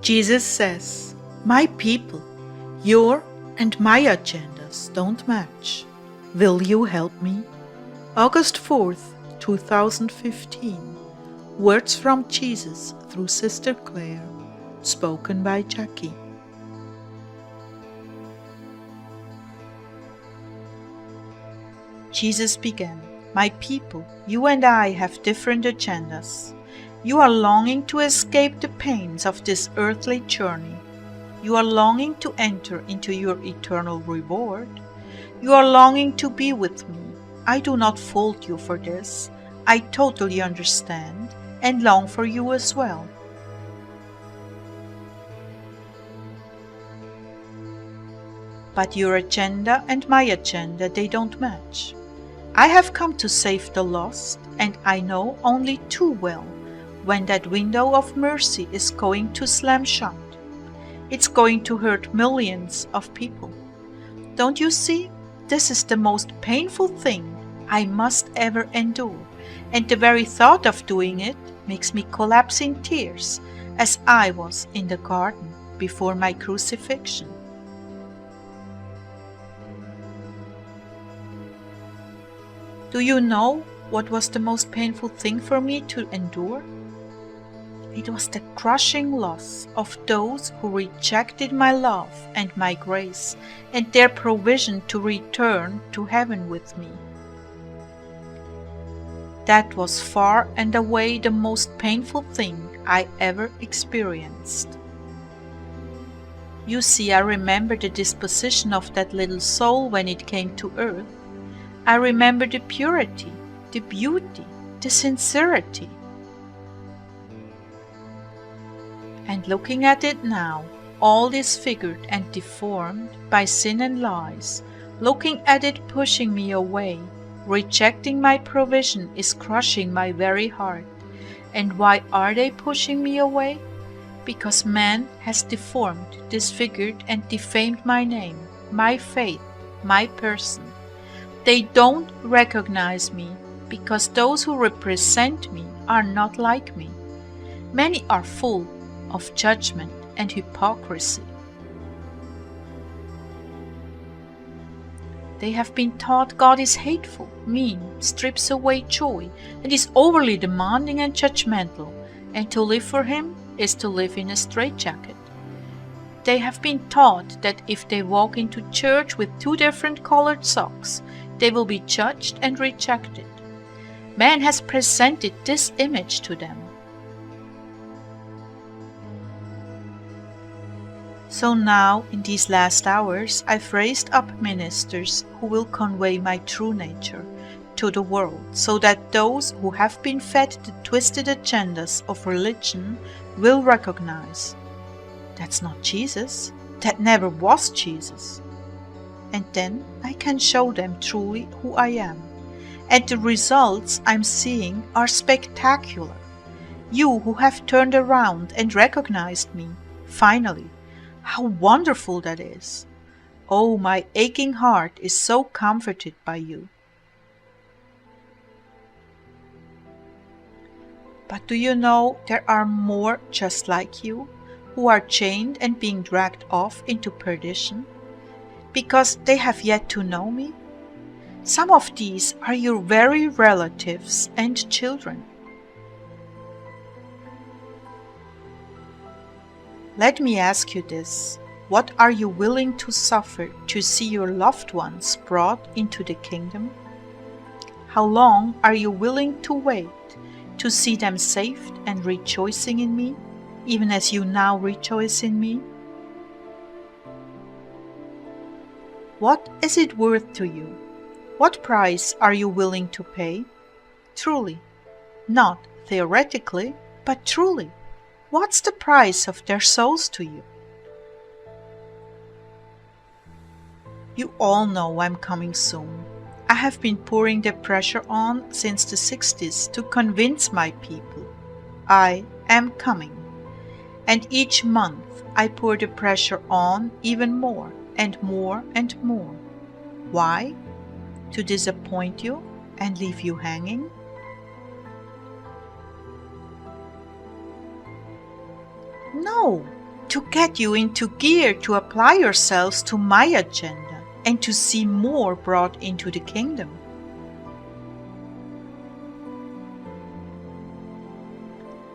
Jesus says, "My people, your and my agendas don't match. Will you help me?" August 4th, 2015. Words from Jesus through Sister Clare, spoken by Jackie. Jesus began, "My people, you and I have different agendas. You are longing to escape the pains of this earthly journey. You are longing to enter into your eternal reward. You are longing to be with me. I do not fault you for this. I totally understand and long for you as well. But your agenda and my agenda, they don't match. I have come to save the lost, and I know only too well when that window of mercy is going to slam shut. It's going to hurt millions of people. Don't you see? This is the most painful thing I must ever endure, and the very thought of doing it makes me collapse in tears, as I was in the garden before my crucifixion. Do you know what was the most painful thing for me to endure? It was the crushing loss of those who rejected my love and my grace and their provision to return to heaven with me. That was far and away the most painful thing I ever experienced. You see, I remember the disposition of that little soul when it came to earth. I remember the purity, the beauty, the sincerity. And looking at it now, all disfigured and deformed by sin and lies, looking at it pushing me away, rejecting my provision is crushing my very heart. And why are they pushing me away? Because man has deformed, disfigured and defamed my name, my faith, my person. They don't recognize me because those who represent me are not like me. Many are full of judgment and hypocrisy. They have been taught God is hateful, mean, strips away joy, and is overly demanding and judgmental, and to live for Him is to live in a straitjacket. They have been taught that if they walk into church with two different colored socks, they will be judged and rejected. Man has presented this image to them. So now, in these last hours, I've raised up ministers who will convey my true nature to the world, so that those who have been fed the twisted agendas of religion will recognize that's not Jesus, that never was Jesus. And then I can show them truly who I am. And the results I'm seeing are spectacular. You who have turned around and recognized me, finally. How wonderful that is! Oh, my aching heart is so comforted by you. But do you know there are more just like you, who are chained and being dragged off into perdition, because they have yet to know me? Some of these are your very relatives and children. Let me ask you this: what are you willing to suffer to see your loved ones brought into the kingdom? How long are you willing to wait to see them saved and rejoicing in me, even as you now rejoice in me? What is it worth to you? What price are you willing to pay? Truly, not theoretically, but truly. What's the price of their souls to you? You all know I'm coming soon. I have been pouring the pressure on since the 60s to convince my people I am coming. And each month I pour the pressure on even more and more and more. Why? To disappoint you and leave you hanging? No, to get you into gear to apply yourselves to my agenda and to see more brought into the kingdom.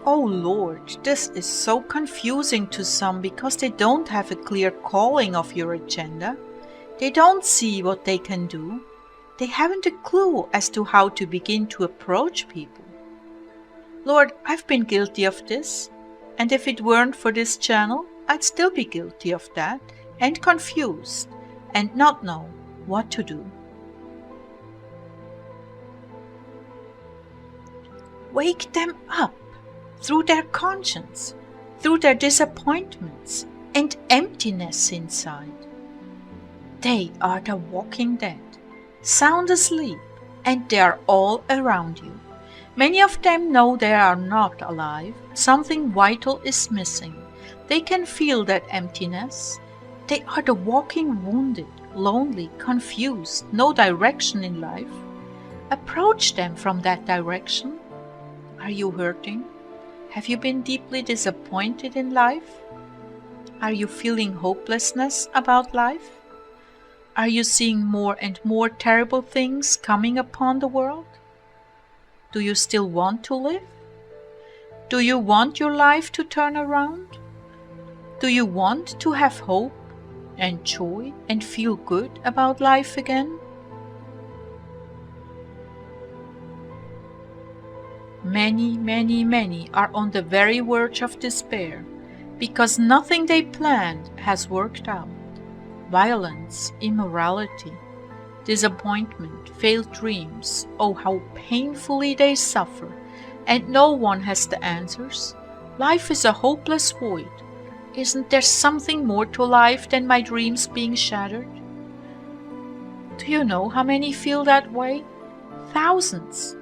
Oh Lord, this is so confusing to some because they don't have a clear calling of your agenda. They don't see what they can do. They haven't a clue as to how to begin to approach people. Lord, I've been guilty of this, and if it weren't for this channel, I'd still be guilty of that, and confused, and not know what to do. Wake them up through their conscience, through their disappointments and emptiness inside. They are the walking dead, sound asleep, and they are all around you. Many of them know they are not alive. Something vital is missing. They can feel that emptiness. They are the walking wounded, lonely, confused, no direction in life. Approach them from that direction. Are you hurting? Have you been deeply disappointed in life? Are you feeling hopelessness about life? Are you seeing more and more terrible things coming upon the world? Do you still want to live? Do you want your life to turn around? Do you want to have hope and joy and feel good about life again? Many are on the very verge of despair because nothing they planned has worked out. Violence, immorality, disappointment, failed dreams. Oh, how painfully they suffer, and no one has the answers. Life is a hopeless void. Isn't there something more to life than my dreams being shattered? Do you know how many feel that way? Thousands.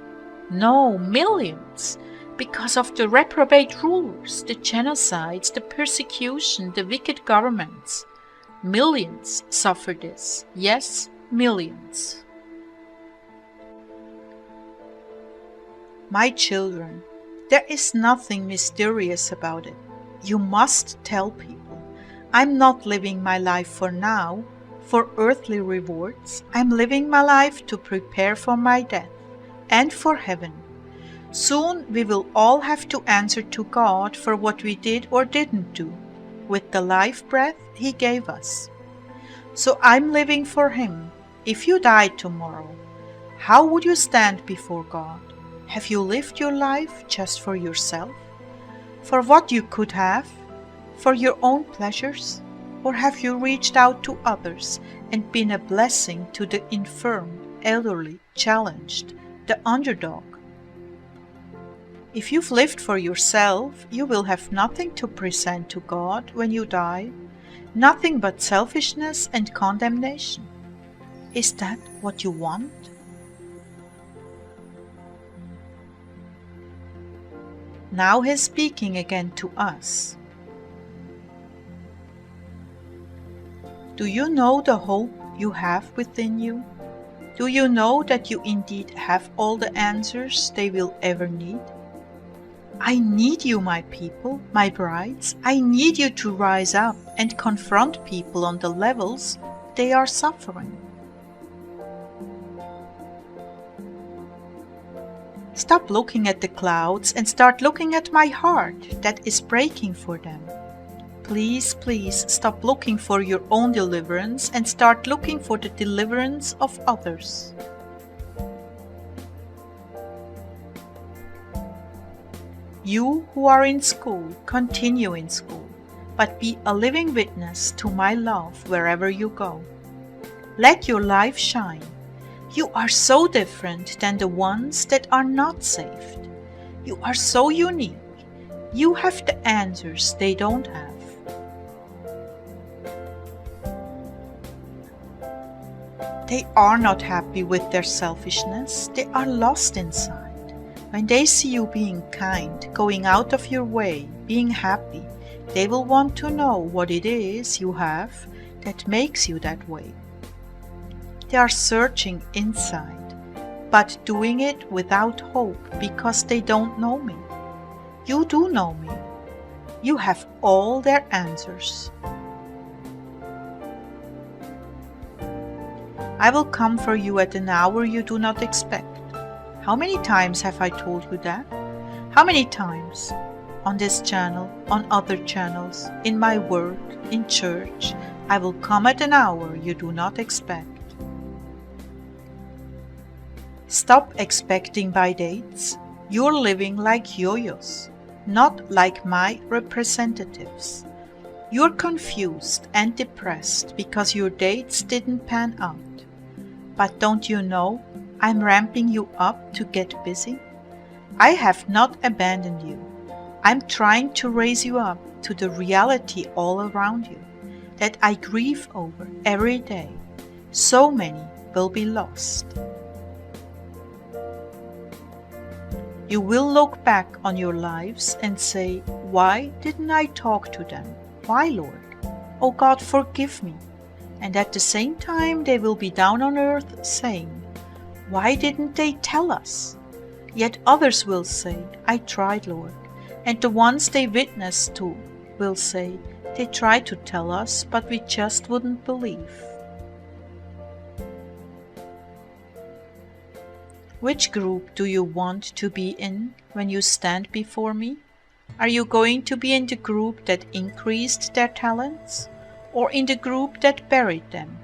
No, millions. Because of the reprobate rulers, the genocides, the persecution, the wicked governments. Millions suffer this. Yes, millions. My children, there is nothing mysterious about it. You must tell people, I'm not living my life for now, for earthly rewards. I'm living my life to prepare for my death and for heaven. Soon we will all have to answer to God for what we did or didn't do with the life breath He gave us. So I'm living for Him. If you died tomorrow, how would you stand before God? Have you lived your life just for yourself? For what you could have? For your own pleasures? Or have you reached out to others and been a blessing to the infirm, elderly, challenged, the underdog? If you've lived for yourself, you will have nothing to present to God when you die, nothing but selfishness and condemnation. Is that what you want? Now He's speaking again to us. Do you know the hope you have within you? Do you know that you indeed have all the answers they will ever need? I need you, my people, my brides. I need you to rise up and confront people on the levels they are suffering. Stop looking at the clouds and start looking at my heart that is breaking for them. Please stop looking for your own deliverance and start looking for the deliverance of others. You who are in school, continue in school, but be a living witness to my love wherever you go. Let your life shine. You are so different than the ones that are not saved. You are so unique. You have the answers they don't have. They are not happy with their selfishness. They are lost inside. When they see you being kind, going out of your way, being happy, they will want to know what it is you have that makes you that way. They are searching inside, but doing it without hope because they don't know me. You do know me. You have all their answers. I will come for you at an hour you do not expect. How many times have I told you that? How many times? On this channel, on other channels, in my work, in church, I will come at an hour you do not expect. Stop expecting by dates. You're living like yo-yos, not like my representatives. You're confused and depressed because your dates didn't pan out. But don't you know, I'm ramping you up to get busy? I have not abandoned you. I'm trying to raise you up to the reality all around you that I grieve over every day. So many will be lost. You will look back on your lives and say, why didn't I talk to them? Why, Lord? Oh God, forgive me. And at the same time they will be down on earth saying, why didn't they tell us? Yet others will say, I tried, Lord. And the ones they witness to will say, they tried to tell us, but we just wouldn't believe. Which group do you want to be in when you stand before me? Are you going to be in the group that increased their talents, or in the group that buried them?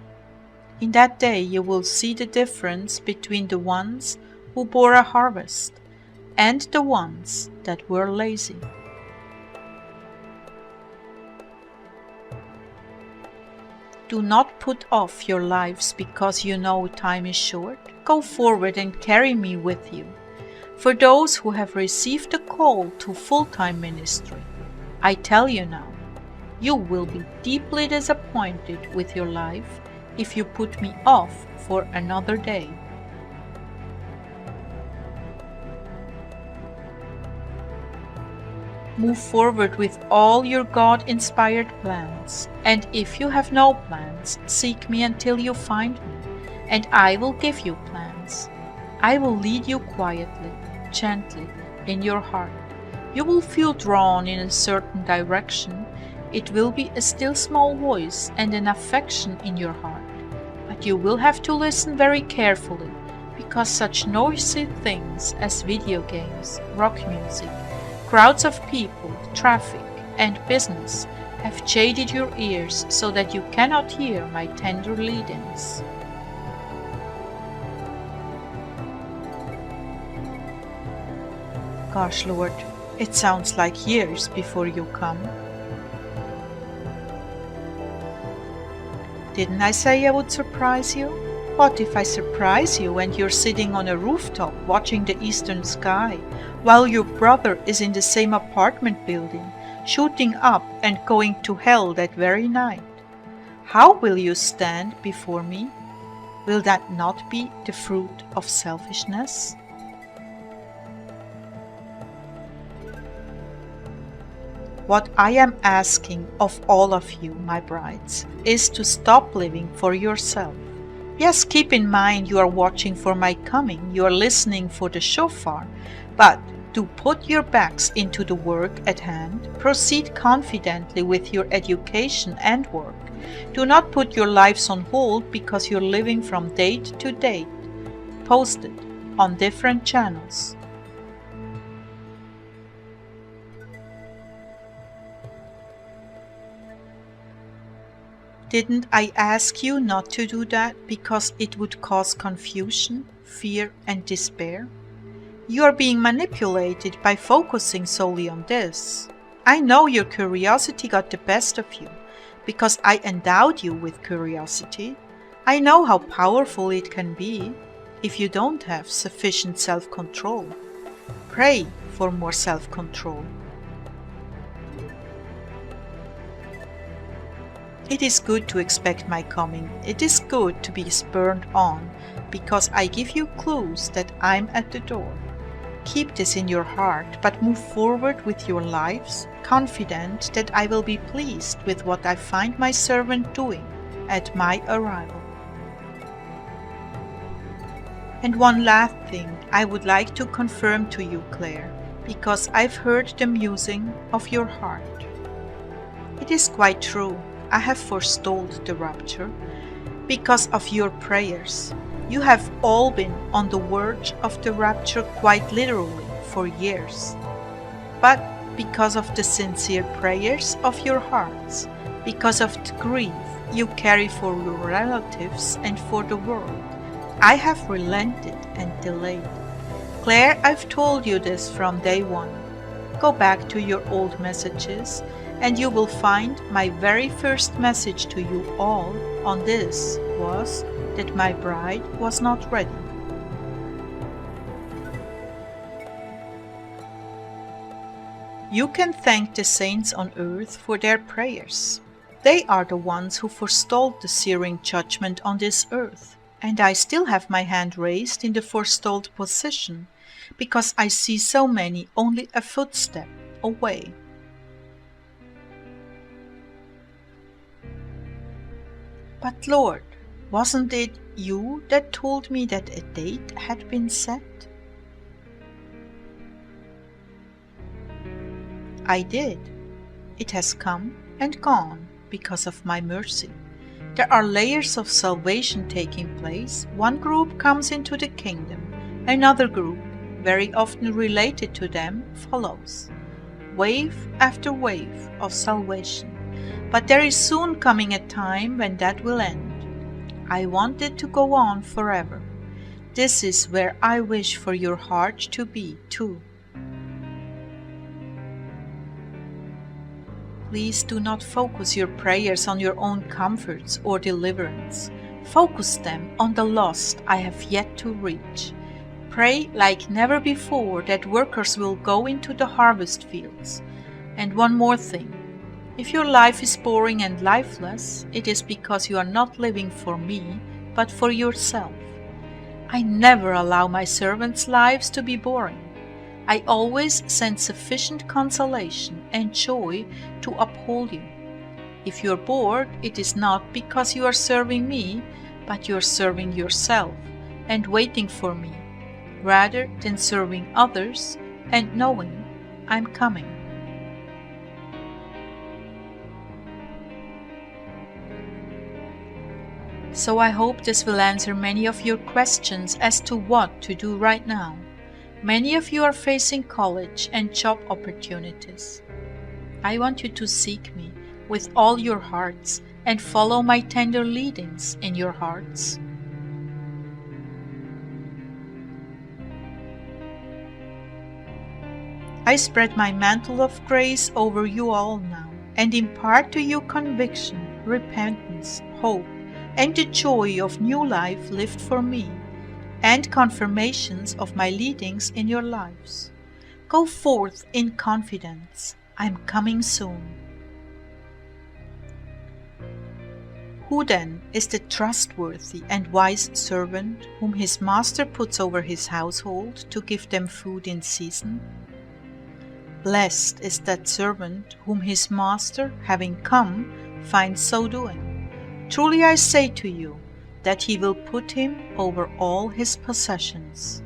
In that day you will see the difference between the ones who bore a harvest and the ones that were lazy. Do not put off your lives because you know time is short. Go forward and carry me with you. For those who have received a call to full-time ministry, I tell you now, you will be deeply disappointed with your life if you put me off for another day. Move forward with all your God-inspired plans, and if you have no plans, seek me until you find me, and I will give you plans. I will lead you quietly, gently, in your heart. You will feel drawn in a certain direction. It will be a still small voice and an affection in your heart. But you will have to listen very carefully, because such noisy things as video games, rock music, crowds of people, traffic, and business have jaded your ears so that you cannot hear my tender lead-ins. Gosh, Lord, it sounds like years before you come. Didn't I say I would surprise you? What if I surprise you and you're sitting on a rooftop watching the eastern sky, while your brother is in the same apartment building, shooting up and going to hell that very night? How will you stand before me? Will that not be the fruit of selfishness? What I am asking of all of you, my brides, is to stop living for yourself. Yes, keep in mind you are watching for my coming, you are listening for the shofar, but do put your backs into the work at hand, proceed confidently with your education and work. Do not put your lives on hold because you're living from date to date, posted on different channels. Didn't I ask you not to do that because it would cause confusion, fear, and despair? You are being manipulated by focusing solely on this. I know your curiosity got the best of you because I endowed you with curiosity. I know how powerful it can be if you don't have sufficient self-control. Pray for more self-control. It is good to expect my coming. It is good to be spurred on, because I give you clues that I'm at the door. Keep this in your heart, but move forward with your lives, confident that I will be pleased with what I find my servant doing at my arrival. And one last thing I would like to confirm to you, Clare, because I've heard the musing of your heart. It is quite true. I have forestalled the rapture because of your prayers. You have all been on the verge of the rapture quite literally for years. But because of the sincere prayers of your hearts, because of the grief you carry for your relatives and for the world, I have relented and delayed. Claire, I've told you this from day one. Go back to your old messages, and you will find my very first message to you all on this was that my bride was not ready. You can thank the saints on earth for their prayers. They are the ones who forestalled the searing judgment on this earth, and I still have my hand raised in the forestalled position, because I see so many only a footstep away. But Lord, wasn't it you that told me that a date had been set? I did. It has come and gone because of my mercy. There are layers of salvation taking place. One group comes into the kingdom, another group, very often related to them, follows. Wave after wave of salvation. But there is soon coming a time when that will end. I want it to go on forever. This is where I wish for your heart to be too. Please do not focus your prayers on your own comforts or deliverance. Focus them on the lost I have yet to reach. Pray like never before that workers will go into the harvest fields. And one more thing. If your life is boring and lifeless, it is because you are not living for me, but for yourself. I never allow my servants' lives to be boring. I always send sufficient consolation and joy to uphold you. If you are bored, it is not because you are serving me, but you are serving yourself and waiting for me, rather than serving others and knowing I'm coming. So I hope this will answer many of your questions as to what to do right now. Many of you are facing college and job opportunities. I want you to seek me with all your hearts and follow my tender leadings in your hearts. I spread my mantle of grace over you all now and impart to you conviction, repentance, hope, and the joy of new life lived for me, and confirmations of my leadings in your lives. Go forth in confidence. I'm coming soon. Who then is the trustworthy and wise servant whom his master puts over his household to give them food in season? Blessed is that servant whom his master, having come, finds so doing. Truly I say to you, that he will put him over all his possessions.